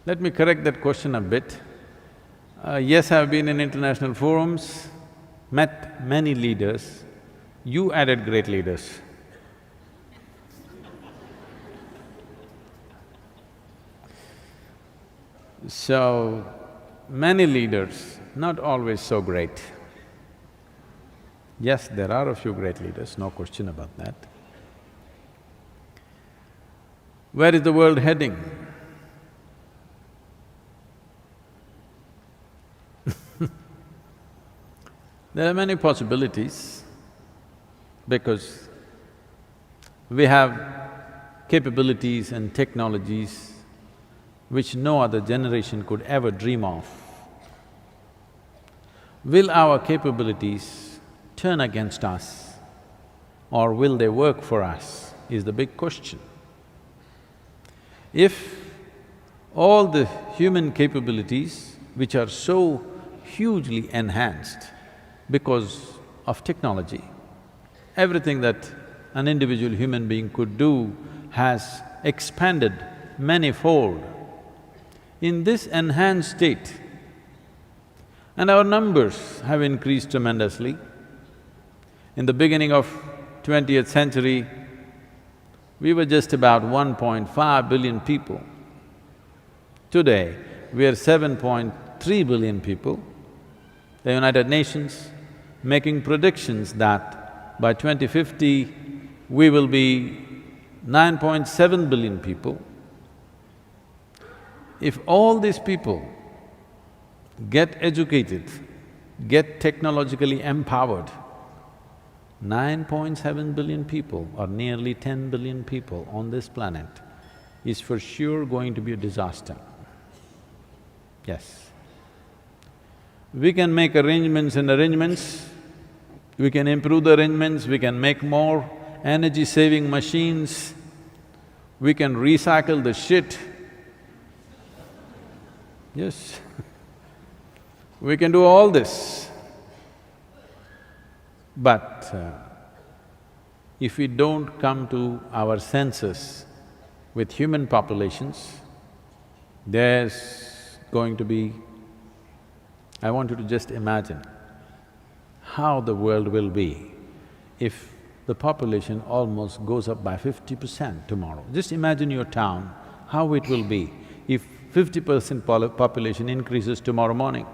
Let me correct that question a bit. Yes, I've been in international forums, met many leaders. You added great leaders. So, many leaders, not always so great. Yes, there are a few great leaders, no question about that. Where is the world heading? There are many possibilities because we have capabilities and technologies which no other generation could ever dream of. Will our capabilities turn against us or will they work for us is the big question. If all the human capabilities which are so hugely enhanced because of technology, everything that an individual human being could do has expanded manifold. In this enhanced state, and our numbers have increased tremendously. In the beginning of 20th century, we were just about 1.5 billion people. Today, we are 7.3 billion people. The United Nations making predictions that by 2050, we will be 9.7 billion people. If all these people get educated, get technologically empowered, 9.7 billion people or nearly 10 billion people on this planet is for sure going to be a disaster. Yes. We can make arrangements and arrangements, we can improve the arrangements, we can make more energy-saving machines, we can recycle the shit. Yes, we can do all this. But if we don't come to our senses with human populations, there's going to be… I want you to just imagine how the world will be if the population almost goes up by 50% tomorrow. Just imagine your town, how it will be if 50% population increases tomorrow morning.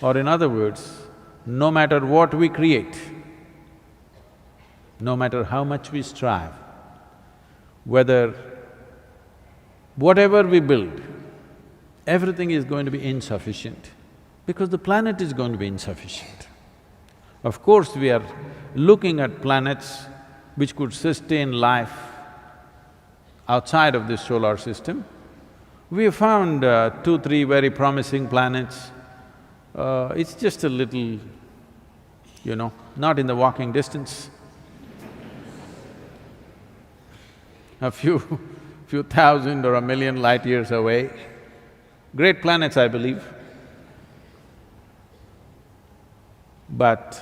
Or in other words, no matter what we create, no matter how much we strive, whatever we build, everything is going to be insufficient because the planet is going to be insufficient. Of course, we are looking at planets which could sustain life outside of this solar system. We have found 2, 3 very promising planets. It's just a little, not in the walking distance. A few thousand or a million light years away. Great planets, I believe. But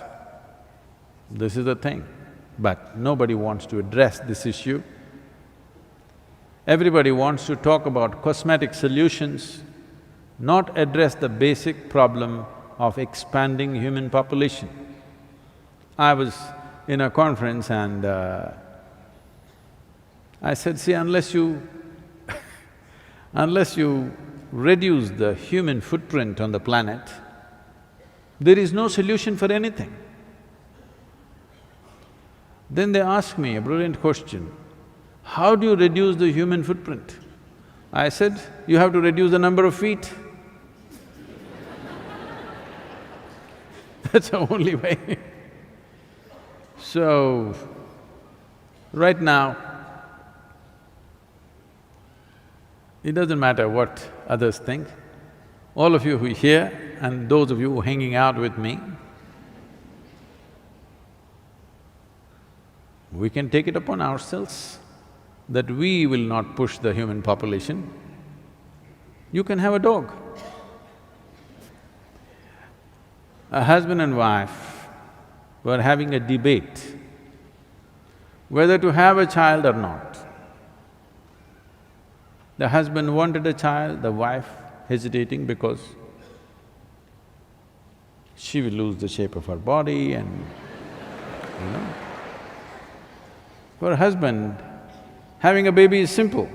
this is the thing, but nobody wants to address this issue. Everybody wants to talk about cosmetic solutions, not address the basic problem of expanding human population. I was in a conference and I said, see, unless you reduce the human footprint on the planet, there is no solution for anything. Then they asked me a brilliant question, how do you reduce the human footprint? I said, you have to reduce the number of feet. That's the only way. So, right now, it doesn't matter what others think. All of you who are here and those of you who are hanging out with me, we can take it upon ourselves that we will not push the human population. You can have a dog. A husband and wife were having a debate whether to have a child or not. The husband wanted a child, the wife hesitating because she will lose the shape of her body and, you know. For a husband, having a baby is simple.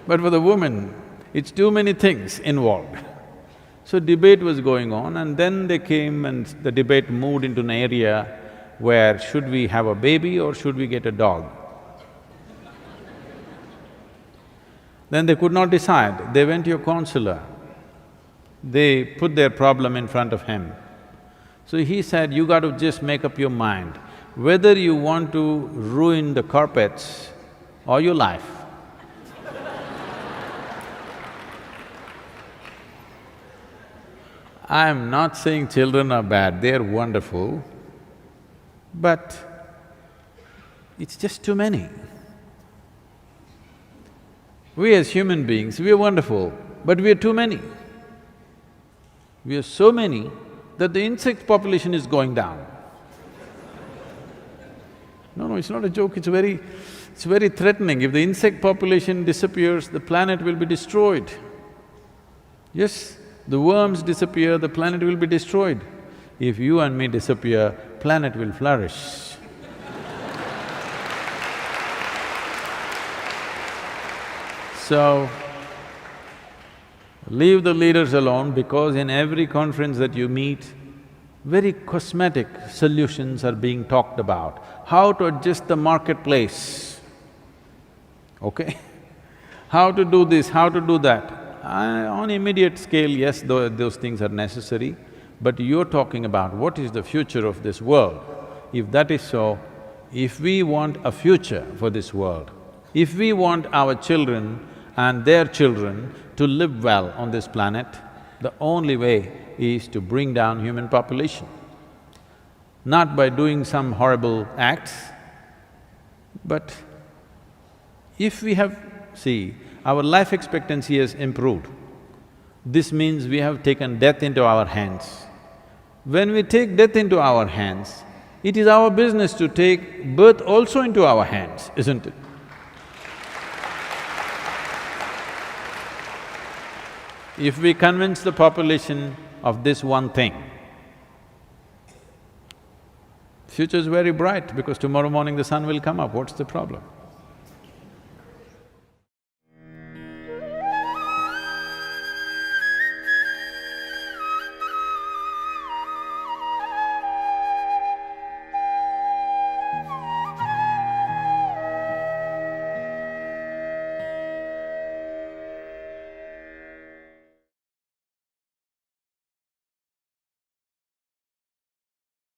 But for the woman, it's too many things involved. So debate was going on, and then they came and the debate moved into an area where should we have a baby or should we get a dog? Then they could not decide, they went to a counselor. They put their problem in front of him. So he said, you got to just make up your mind whether you want to ruin the carpets or your life. I am not saying children are bad, they're wonderful, but it's just too many. We as human beings, we are wonderful, but we are too many. We are so many that the insect population is going down. No, it's not a joke, it's very threatening. If the insect population disappears, the planet will be destroyed. Yes, the worms disappear, the planet will be destroyed. If you and me disappear, planet will flourish. So, leave the leaders alone because in every conference that you meet, very cosmetic solutions are being talked about. How to adjust the marketplace, okay? How to do this, how to do that. On immediate scale, yes, those things are necessary, but you're talking about what is the future of this world. If that is so, if we want a future for this world, if we want our children and their children to live well on this planet, the only way is to bring down human population. Not by doing some horrible acts, but if we have… See, our life expectancy has improved. This means we have taken death into our hands. When we take death into our hands, it is our business to take birth also into our hands, isn't it? If we convince the population of this one thing, future is very bright because tomorrow morning the sun will come up, what's the problem?